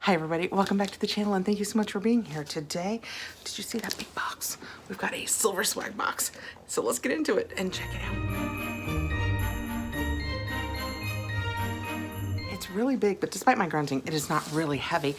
Hi everybody, welcome back to the channel and thank you so much for being here. Today, did you see that big box? We've got a silver swag box. So let's get into it and check it out. It's really big, but despite my grunting, it is not really heavy.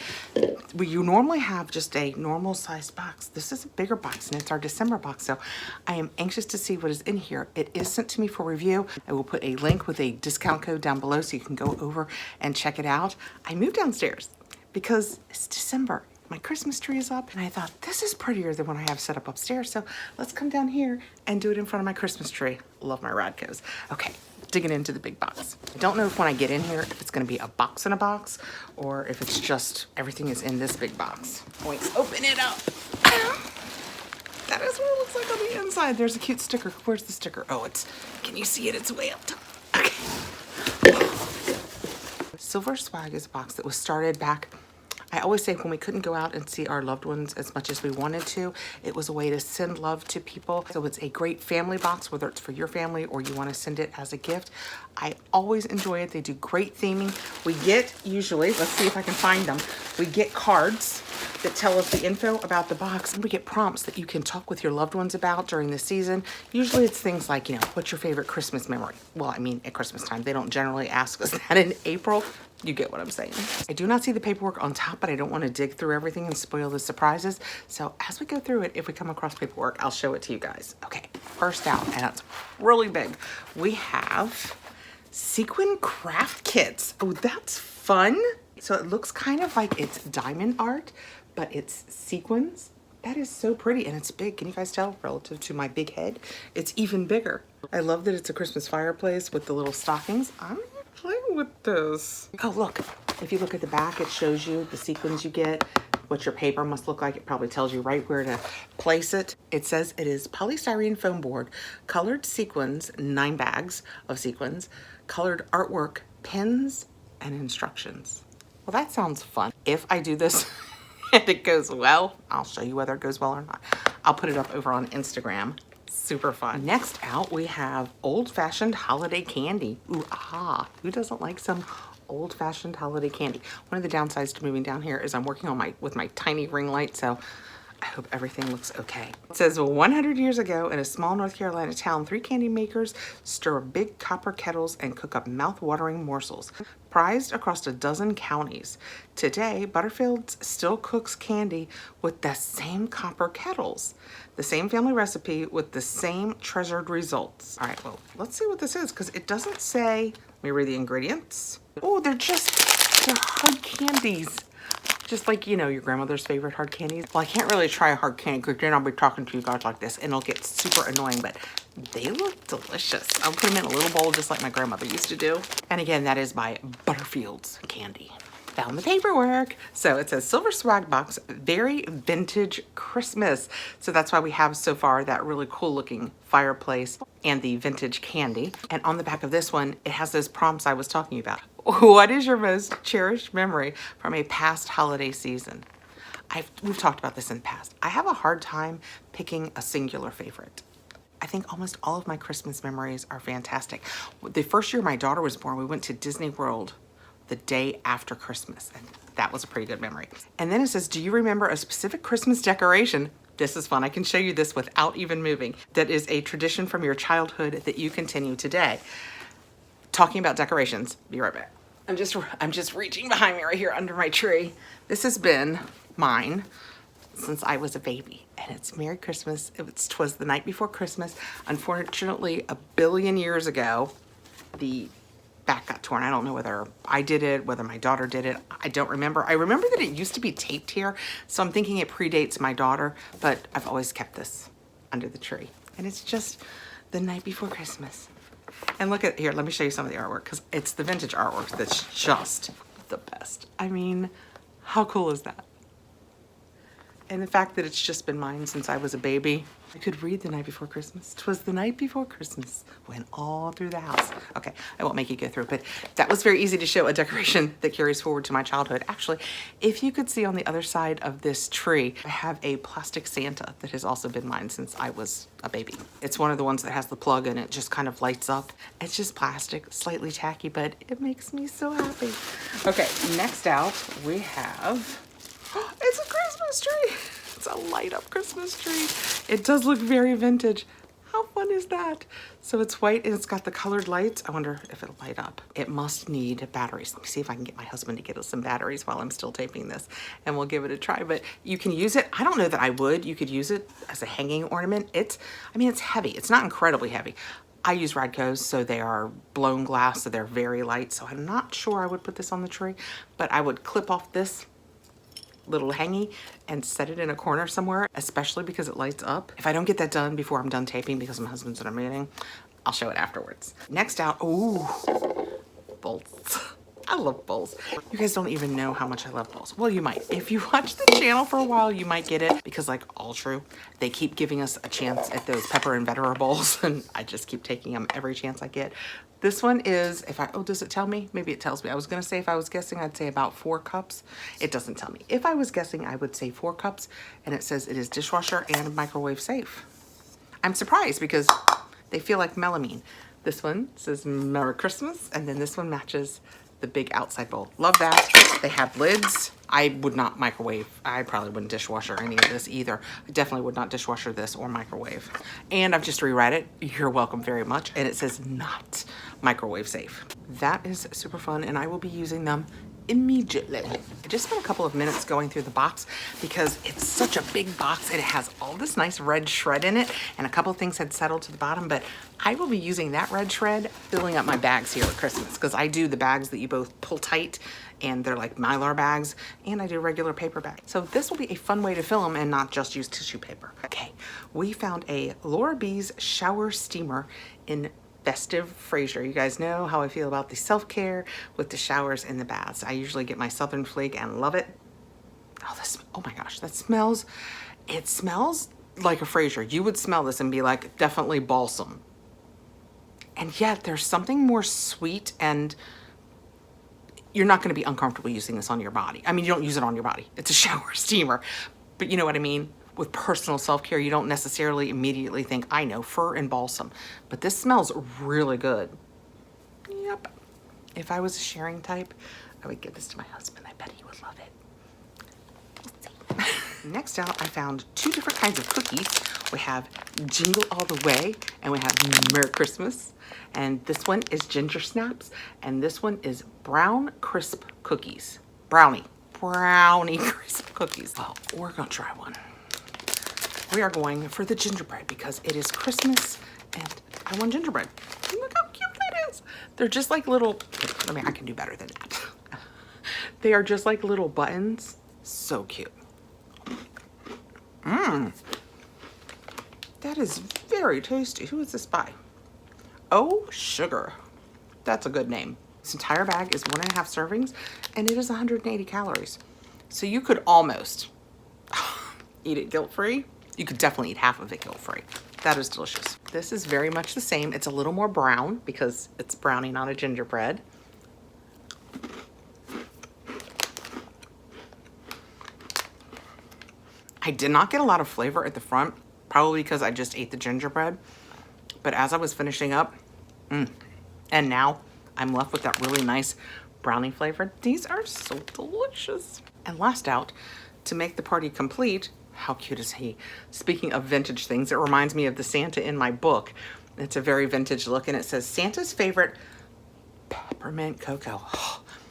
You normally have just a normal sized box. This is a bigger box and it's our December box. So I am anxious to see what is in here. It is sent to me for review. I will put a link with a discount code down below so you can go over and check it out. I moved downstairs because it's December. My Christmas tree is up and I thought this is prettier than what I have set up upstairs. So let's come down here and do it in front of my Christmas tree. Love my Radcos. Okay, digging into the big box. I don't know if when I get in here, if it's gonna be a box in a box or if it's just everything is in this big box. Let's open it up. That is what it looks like on the inside. There's a cute sticker. Where's the sticker? Oh, can you see it? It's way up top. Okay. Silver Swag is a box that was started back, I always say, when we couldn't go out and see our loved ones as much as we wanted to, it was a way to send love to people. So it's a great family box, whether it's for your family or you want to send it as a gift. I always enjoy it. They do great theming. We get, usually, let's see if I can find them, we get cards that tell us the info about the box, and we get prompts that you can talk with your loved ones about during the season. Usually it's things like, what's your favorite Christmas memory? Well, I mean, at Christmas time, they don't generally ask us that in April. You get what I'm saying. I do not see the paperwork on top, but I don't want to dig through everything and spoil the surprises. So as we go through it, if we come across paperwork, I'll show it to you guys. Okay, first out, and it's really big, we have Sequin Craft Kits. Oh, that's fun. So it looks kind of like it's diamond art, but it's sequins. That is so pretty, and it's big. Can you guys tell? Relative to my big head, it's even bigger. I love that it's a Christmas fireplace with the little stockings. I'm playing with this. Oh, look. If you look at the back, it shows you the sequins you get, what your paper must look like. It probably tells you right where to place it. It says it is polystyrene foam board, colored sequins, 9 bags of sequins, colored artwork, pins, and instructions. Well, that sounds fun. If I do this and it goes well, I'll show you whether it goes well or not. I'll put it up over on Instagram. Super fun. Next out, we have old-fashioned holiday candy. Ooh, aha. Who doesn't like some old-fashioned holiday candy? One of the downsides to moving down here is I'm working on with my tiny ring light, so I hope everything looks okay. It says, 100 years ago in a small North Carolina town, 3 candy makers stir big copper kettles and cook up mouth-watering morsels, prized across a dozen counties. Today, Butterfield's still cooks candy with the same copper kettles, the same family recipe with the same treasured results. All right, well, let's see what this is, because it doesn't say. Let me read the ingredients. Oh, they're hard candies. Just like, your grandmother's favorite hard candies. Well, I can't really try a hard candy because then I'll be talking to you guys like this and it'll get super annoying, but they look delicious. I'll put them in a little bowl just like my grandmother used to do. And again, that is by Butterfield's Candy. Found the paperwork. So it says Silver Swag Box, very vintage Christmas. So that's why we have so far that really cool looking fireplace and the vintage candy. And on the back of this one, it has those prompts I was talking about. What is your most cherished memory from a past holiday season? We've talked about this in the past. I have a hard time picking a singular favorite. I think almost all of my Christmas memories are fantastic. The first year my daughter was born, we went to Disney World the day after Christmas, and that was a pretty good memory. And then it says, do you remember a specific Christmas decoration? This is fun. I can show you this without even moving. That is a tradition from your childhood that you continue today. Talking about decorations, be right back. I'm just reaching behind me right here under my tree. This has been mine since I was a baby, and it's Merry Christmas. Twas the night before Christmas. Unfortunately, a billion years ago, the back got torn. I don't know whether I did it, whether my daughter did it. I don't remember. I remember that it used to be taped here, so I'm thinking it predates my daughter, but I've always kept this under the tree. And it's just the night before Christmas. And look at here, let me show you some of the artwork, because it's the vintage artwork that's just the best. I mean, how cool is that? And the fact that it's just been mine since I was a baby. I could read The Night Before Christmas. 'Twas the night before Christmas, went all through the house. Okay, I won't make you go through it, but that was very easy to show a decoration that carries forward to my childhood. Actually, if you could see on the other side of this tree, I have a plastic Santa that has also been mine since I was a baby. It's one of the ones that has the plug and it just kind of lights up. It's just plastic, slightly tacky, but it makes me so happy. Okay, next out we have, it's a Christmas tree. It's a light up Christmas tree. It does look very vintage. How fun is that? So it's white and it's got the colored lights. I wonder if it'll light up. It must need batteries. Let me see if I can get my husband to get us some batteries while I'm still taping this, and we'll give it a try. But you can use it. I don't know that I would. You could use it as a hanging ornament. It's heavy. It's not incredibly heavy. I use Radcos, so they are blown glass, so they're very light. So I'm not sure I would put this on the tree, but I would clip off this little hangy and set it in a corner somewhere, especially because it lights up. If I don't get that done before I'm done taping because my husband's in a meeting, I'll show it afterwards. Next out, ooh, bowls. I love bowls. You guys don't even know how much I love bowls. Well, you might. If you watch the channel for a while, you might get it because, like all true, they keep giving us a chance at those pepper and vetera bowls, and I just keep taking them every chance I get. This one is, does it tell me? Maybe it tells me. I was gonna say if I was guessing, I'd say about 4 cups. It doesn't tell me. If I was guessing, I would say 4 cups, and it says it is dishwasher and microwave safe. I'm surprised because they feel like melamine. This one says Merry Christmas, and then this one matches the big outside bowl. Love that. They have lids. I would not microwave. I probably wouldn't dishwasher any of this either. I definitely would not dishwasher this or microwave. And I've just reread it. You're welcome very much. And it says not microwave safe. That is super fun, and I will be using them immediately. I just spent a couple of minutes going through the box because it's such a big box and it has all this nice red shred in it, and a couple of things had settled to the bottom, but I will be using that red shred filling up my bags here at Christmas, because I do the bags that you both pull tight and they're like Mylar bags, and I do regular paper bags. So this will be a fun way to fill them and not just use tissue paper. Okay, we found a Laura B's shower steamer in Festive Fraser. You guys know how I feel about the self-care with the showers and the baths. I usually get my Southern Fleek and love it. Oh my gosh, that smells, it smells like a Fraser. You would smell this and be like, definitely balsam. And yet there's something more sweet, and you're not gonna be uncomfortable using this on your body. I mean, you don't use it on your body. It's a shower steamer, but you know what I mean? With personal self-care, you don't necessarily immediately think, I know, fir and balsam, but this smells really good. Yep. If I was a sharing type, I would give this to my husband. I bet he would love it. We'll see. Next out, I found 2 different kinds of cookies. We have Jingle All the Way, and we have Merry Christmas. And this one is ginger snaps, and this one is brown crisp cookies. Brownie crisp cookies. Oh, we're gonna try one. We are going for the gingerbread because it is Christmas and I want gingerbread. Look how cute that is. They're just like little, I mean, I can do better than that. They are just like little buttons. So cute. That is very tasty. Who is this by? Oh, Sugar. That's a good name. This entire bag is 1.5 servings and it is 180 calories. So you could almost eat it guilt-free. You could definitely eat half of it guilt-free. That is delicious. This is very much the same. It's a little more brown because it's brownie, not a gingerbread. I did not get a lot of flavor at the front, probably because I just ate the gingerbread. But as I was finishing up, and now I'm left with that really nice brownie flavor. These are so delicious. And last out, to make the party complete, how cute is he? Speaking of vintage things, it reminds me of the Santa in my book. It's a very vintage look, and it says Santa's favorite peppermint cocoa.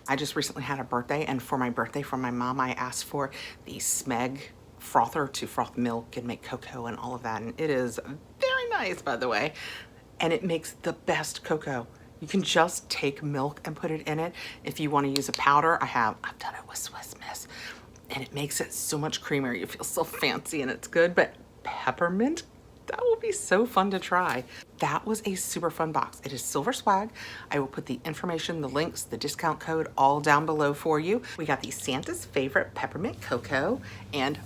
I just recently had a birthday, and for my birthday from my mom, I asked for the Smeg frother to froth milk and make cocoa and all of that, and it is very nice, by the way, and it makes the best cocoa. You can just take milk and put it in it. If you want to use a powder, I've done it with Swiss Miss, and it makes it so much creamier. You feel so fancy and it's good, but peppermint, that will be so fun to try. That was a super fun box. It is silver swag. I will put the information, the links, the discount code all down below for you. We got the Santa's favorite peppermint cocoa, and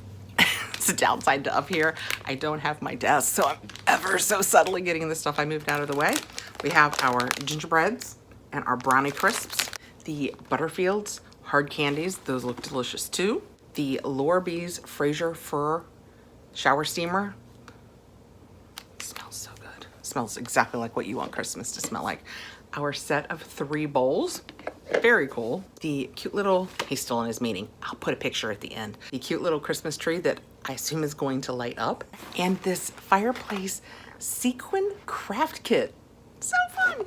That's the downside to up here. I don't have my desk, so I'm ever so subtly getting the stuff I moved out of the way. We have our gingerbreads and our brownie crisps, the Butterfields hard candies. Those look delicious too. The Laura B's Fraser Fur shower steamer. Smells so good. Smells exactly like what you want Christmas to smell like. Our set of 3 bowls. Very cool. The cute little, he's still in his meeting. I'll put a picture at the end. The cute little Christmas tree that I assume is going to light up. And this fireplace Sequin Craft Kit. So fun.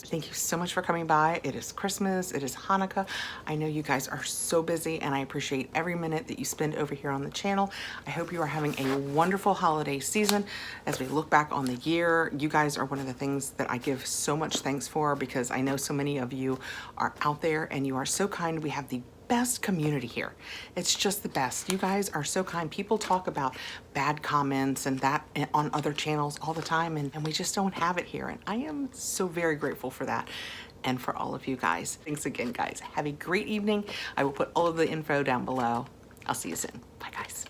Thank you so much for coming by. It is Christmas, it is Hanukkah. I know you guys are so busy and I appreciate every minute that you spend over here on the channel. I hope you are having a wonderful holiday season. As we look back on the year, you guys are one of the things that I give so much thanks for, because I know so many of you are out there and you are so kind. We have the best community here. It's just the best. You guys are so kind. People talk about bad comments and that on other channels all the time, and we just don't have it here. And I am so very grateful for that and for all of you guys. Thanks again, guys. Have a great evening. I will put all of the info down below. I'll see you soon. Bye, guys.